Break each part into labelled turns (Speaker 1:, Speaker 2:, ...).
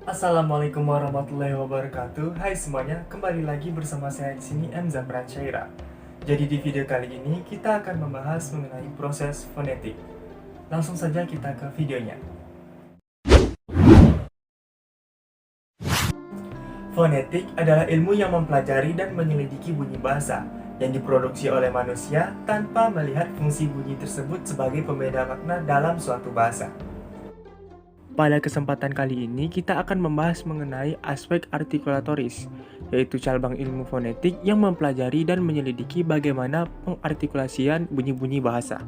Speaker 1: Assalamualaikum warahmatullahi wabarakatuh. Hai semuanya, kembali lagi bersama saya di sini Emza Pransyaira. Jadi di video kali ini kita akan membahas mengenai proses fonetik. Langsung saja kita ke videonya. Fonetik adalah ilmu yang mempelajari dan menyelidiki bunyi bahasa yang diproduksi oleh manusia tanpa melihat fungsi bunyi tersebut sebagai pembeda makna dalam suatu bahasa. Pada kesempatan kali ini, kita akan membahas mengenai aspek artikulatoris, yaitu cabang ilmu fonetik yang mempelajari dan menyelidiki bagaimana pengartikulasian bunyi-bunyi bahasa.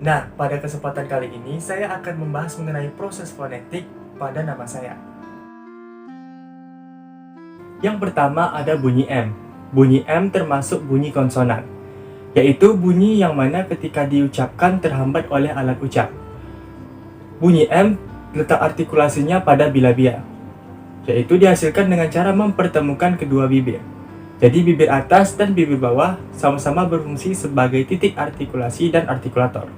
Speaker 1: Nah, pada kesempatan kali ini, saya akan membahas mengenai proses fonetik pada nama saya. Yang pertama ada bunyi M. Bunyi M termasuk bunyi konsonan, yaitu bunyi yang mana ketika diucapkan terhambat oleh alat ucap. Bunyi M letak artikulasinya pada bilabia, yaitu dihasilkan dengan cara mempertemukan kedua bibir. Jadi bibir atas dan bibir bawah sama-sama berfungsi sebagai titik artikulasi dan artikulator.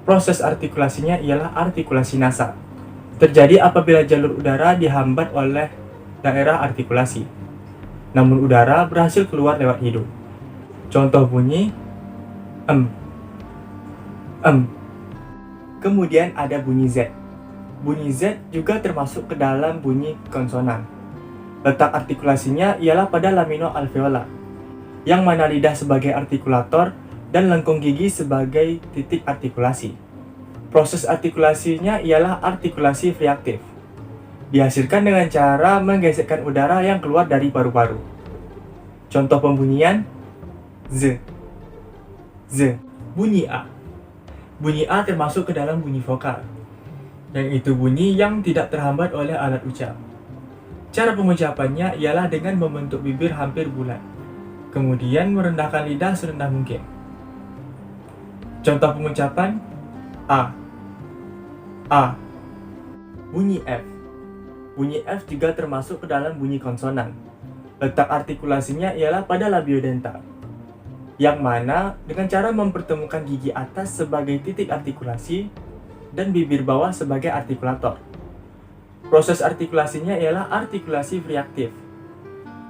Speaker 1: Proses artikulasinya ialah artikulasi nasal. Terjadi apabila jalur udara dihambat oleh daerah artikulasi, namun udara berhasil keluar lewat hidung. Contoh bunyi em. Kemudian ada bunyi Z. Bunyi Z juga termasuk ke dalam bunyi konsonan. Letak artikulasinya ialah pada lamino alveolar, yang mana lidah sebagai artikulator dan lengkung gigi sebagai titik artikulasi. Proses artikulasinya ialah artikulasi reaktif. Dihasilkan dengan cara menggesekkan udara yang keluar dari paru-paru. Contoh pembunyian Z. Bunyi A. Bunyi A termasuk ke dalam bunyi vokal, yang itu bunyi yang tidak terhambat oleh alat ucap. Cara pengucapannya ialah dengan membentuk bibir hampir bulat, kemudian merendahkan lidah serendah mungkin. Contoh pengucapan A. Bunyi F. Bunyi F juga termasuk ke dalam bunyi konsonan. Letak artikulasinya ialah pada labiodental, yang mana dengan cara mempertemukan gigi atas sebagai titik artikulasi dan bibir bawah sebagai artikulator. Proses artikulasinya ialah artikulasi reaktif,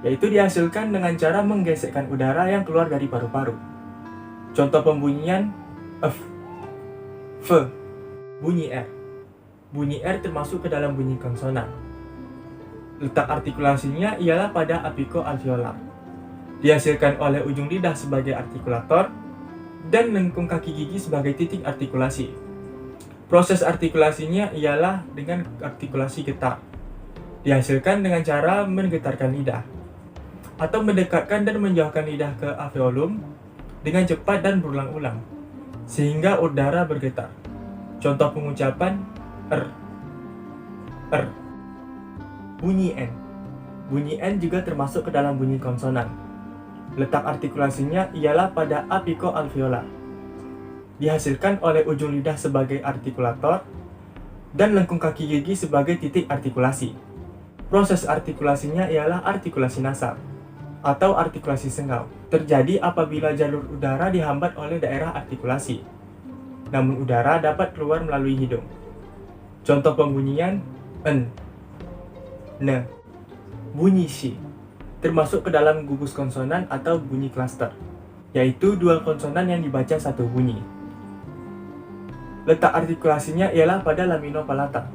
Speaker 1: yaitu dihasilkan dengan cara menggesekkan udara yang keluar dari paru-paru. Contoh pembunyian F. Bunyi R. Bunyi R termasuk ke dalam bunyi konsonan. Letak artikulasinya ialah pada apiko alveolar. Dihasilkan oleh ujung lidah sebagai artikulator dan lengkung kaki gigi sebagai titik artikulasi. Proses artikulasinya ialah dengan artikulasi getar. Dihasilkan dengan cara menggetarkan lidah atau mendekatkan dan menjauhkan lidah ke alveolum dengan cepat dan berulang-ulang sehingga udara bergetar. Contoh pengucapan R. Bunyi N. Bunyi N juga termasuk ke dalam bunyi konsonan. Letak artikulasinya ialah pada apiko alveolar. Dihasilkan oleh ujung lidah sebagai artikulator dan lengkung kaki gigi sebagai titik artikulasi. Proses artikulasinya ialah artikulasi nasal atau artikulasi sengal. Terjadi apabila jalur udara dihambat oleh daerah artikulasi, namun udara dapat keluar melalui hidung. Contoh pembunyian N. Bunyi Shi termasuk ke dalam gugus konsonan atau bunyi klaster, yaitu dua konsonan yang dibaca satu bunyi. Letak artikulasinya ialah pada lamino palata.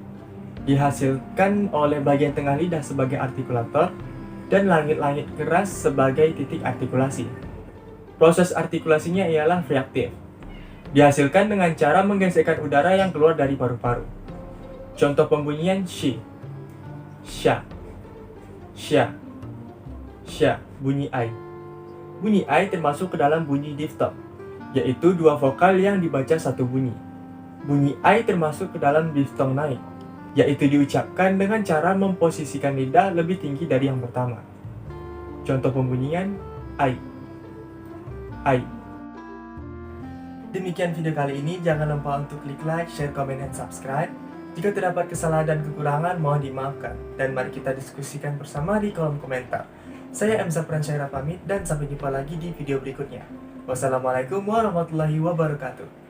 Speaker 1: Dihasilkan oleh bagian tengah lidah sebagai artikulator dan langit-langit keras sebagai titik artikulasi. Proses artikulasinya ialah reaktif. Dihasilkan dengan cara menggesekkan udara yang keluar dari paru-paru. Contoh pembunyian Shi, Sha, bunyi I. Bunyi I termasuk ke dalam bunyi diftong, yaitu dua vokal yang dibaca satu bunyi. Bunyi I termasuk ke dalam diftong naik, yaitu diucapkan dengan cara memposisikan lidah lebih tinggi dari yang pertama. Contoh pembunyian I. Demikian video kali ini, jangan lupa untuk klik like, share, komen, dan subscribe. Jika terdapat kesalahan dan kekurangan, mohon dimaafkan. Dan mari kita diskusikan bersama di kolom komentar. Saya Emza Pransyaira pamit dan sampai jumpa lagi di video berikutnya. Wassalamualaikum warahmatullahi wabarakatuh.